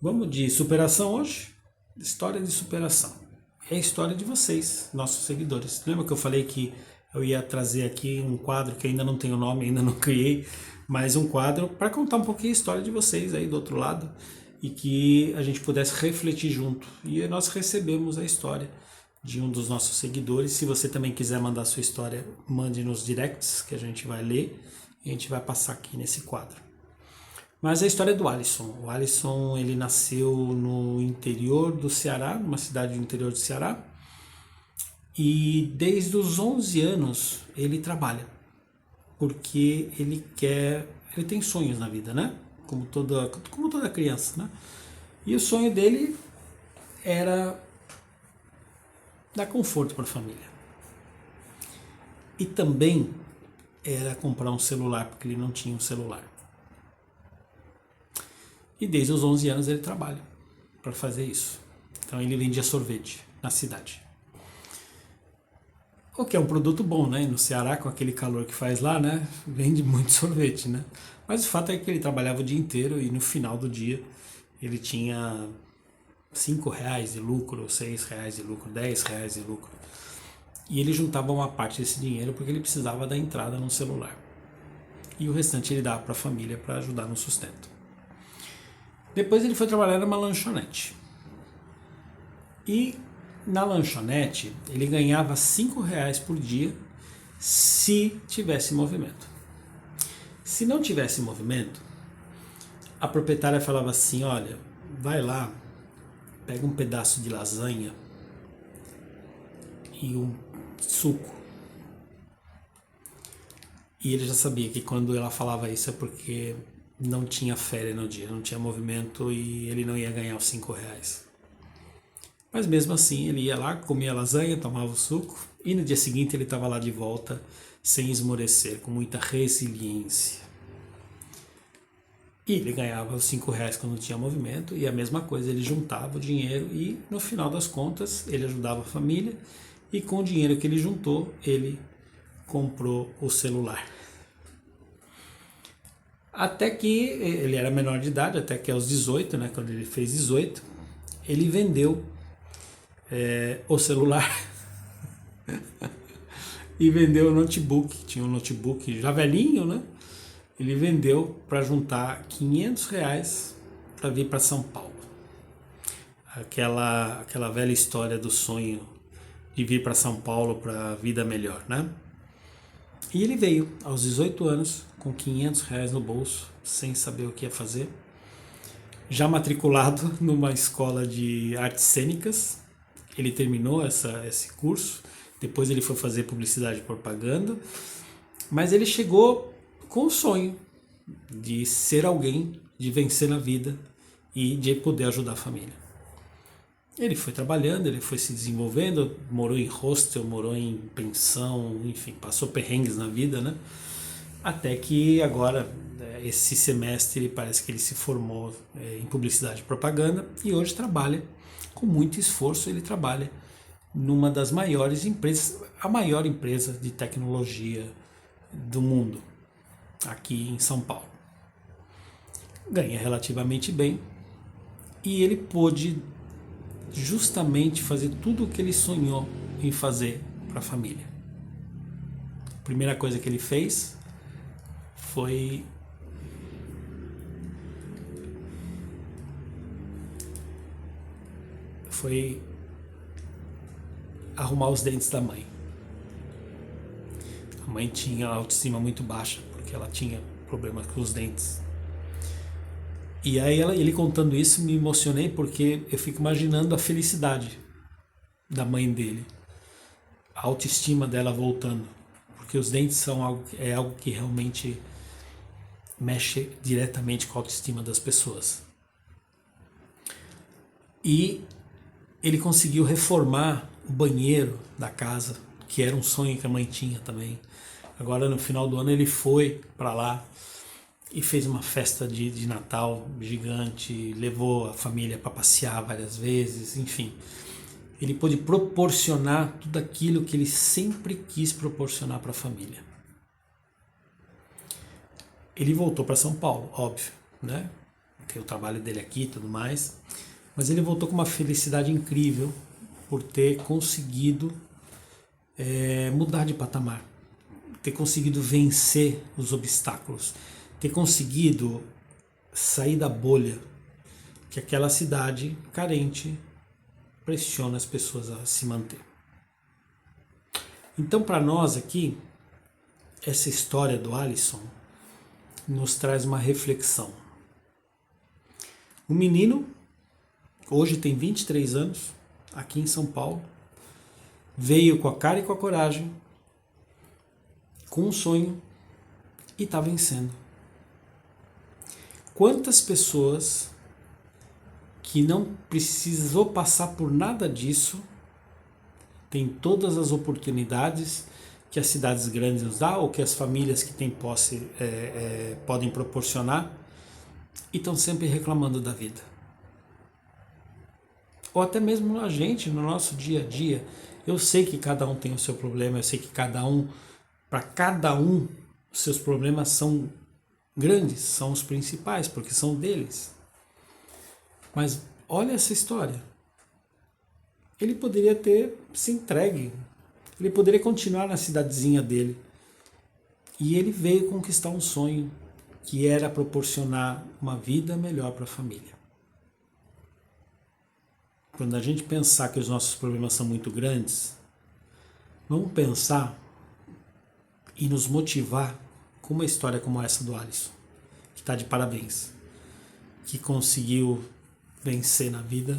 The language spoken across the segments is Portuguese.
Vamos de superação hoje? História de superação. É a história de vocês, nossos seguidores. Lembra que eu falei que eu ia trazer aqui um quadro que ainda não tem o nome, ainda não criei, mas um quadro para contar um pouquinho a história de vocês aí do outro lado e que a gente pudesse refletir junto. E nós recebemos a história de um dos nossos seguidores. Se você também quiser mandar sua história, mande nos directs que a gente vai ler e a gente vai passar aqui nesse quadro. Mas a história é do Alisson. O Alisson, ele nasceu no interior do Ceará, numa cidade do interior do Ceará. E desde os 11 anos ele trabalha, porque ele tem sonhos na vida, né? Como toda criança, né? E o sonho dele era dar conforto para a família. E também era comprar um celular, porque ele não tinha um celular. E desde os 11 anos ele trabalha para fazer isso. Então ele vendia sorvete na cidade. O que é um produto bom, né? No Ceará, com aquele calor que faz lá, né? Vende muito sorvete, né? Mas o fato é que ele trabalhava o dia inteiro e no final do dia ele tinha R$ 5 de lucro, R$ 6 de lucro, R$ 10 de lucro. E ele juntava uma parte desse dinheiro porque ele precisava da entrada no celular. E o restante ele dava para a família para ajudar no sustento. Depois ele foi trabalhar numa lanchonete. E na lanchonete ele ganhava R$ 5 por dia se tivesse movimento. Se não tivesse movimento, a proprietária falava assim: olha, vai lá, pega um pedaço de lasanha e um suco. E ele já sabia que quando ela falava isso é porque não tinha férias no dia, não tinha movimento e ele não ia ganhar os R$ 5. Mas mesmo assim ele ia lá, comia lasanha, tomava o suco e no dia seguinte ele estava lá de volta sem esmorecer, com muita resiliência. E ele ganhava os R$ 5 quando tinha movimento e a mesma coisa, ele juntava o dinheiro e no final das contas ele ajudava a família e com o dinheiro que ele juntou ele comprou o celular. Até que ele era menor de idade, até que aos 18, né, quando ele fez 18, ele vendeu o celular e vendeu o notebook. Tinha um notebook já velhinho, né? Ele vendeu para juntar R$ 500 para vir para São Paulo. Aquela velha história do sonho de vir para São Paulo para a vida melhor, né? E ele veio aos 18 anos com R$ 500 no bolso, sem saber o que ia fazer, já matriculado numa escola de artes cênicas. Ele terminou esse curso, depois ele foi fazer publicidade e propaganda, mas ele chegou com o sonho de ser alguém, de vencer na vida e de poder ajudar a família. Ele foi trabalhando, ele foi se desenvolvendo, morou em hostel, morou em pensão, enfim, passou perrengues na vida, né? Até que agora, esse semestre, parece que ele se formou em publicidade e propaganda e hoje trabalha com muito esforço. Ele trabalha numa das maiores empresas, a maior empresa de tecnologia do mundo, aqui em São Paulo. Ganha relativamente bem e ele pôde justamente fazer tudo o que ele sonhou em fazer para a família. A primeira coisa que ele fez foi arrumar os dentes da mãe. A mãe tinha autoestima muito baixa porque ela tinha problemas com os dentes. E aí ele contando isso, me emocionei porque eu fico imaginando a felicidade da mãe dele, a autoestima dela voltando, porque os dentes são algo que realmente mexe diretamente com a autoestima das pessoas. E ele conseguiu reformar o banheiro da casa, que era um sonho que a mãe tinha também. Agora no final do ano ele foi para lá e fez uma festa de Natal gigante, levou a família para passear várias vezes, enfim. Ele pôde proporcionar tudo aquilo que ele sempre quis proporcionar para a família. Ele voltou para São Paulo, óbvio, né? tem o trabalho dele aqui e tudo mais, mas ele voltou com uma felicidade incrível por ter conseguido mudar de patamar, ter conseguido vencer os obstáculos, ter conseguido sair da bolha que aquela cidade carente pressiona as pessoas a se manter. Então, para nós aqui, essa história do Alisson nos traz uma reflexão. O menino, hoje tem 23 anos, aqui em São Paulo, veio com a cara e com a coragem, com um sonho e está vencendo. Quantas pessoas que não precisou passar por nada disso, tem todas as oportunidades que as cidades grandes nos dão, ou que as famílias que têm posse podem proporcionar, e estão sempre reclamando da vida. Ou até mesmo a gente, no nosso dia a dia. Eu sei que cada um tem o seu problema, eu sei que para cada um, os seus problemas são grandes, são os principais, porque são deles. Mas olha essa história. Ele poderia ter se entregue, ele poderia continuar na cidadezinha dele. E ele veio conquistar um sonho, que era proporcionar uma vida melhor para a família. Quando a gente pensar que os nossos problemas são muito grandes, vamos pensar e nos motivar com uma história como essa do Alisson, que está de parabéns, que conseguiu vencer na vida,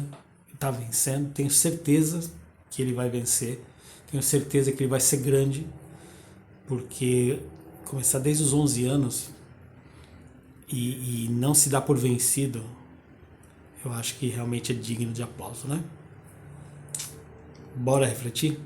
está vencendo, tenho certeza que ele vai vencer, tenho certeza que ele vai ser grande, porque começar desde os 11 anos e não se dar por vencido, eu acho que realmente é digno de aplauso, né? Bora refletir?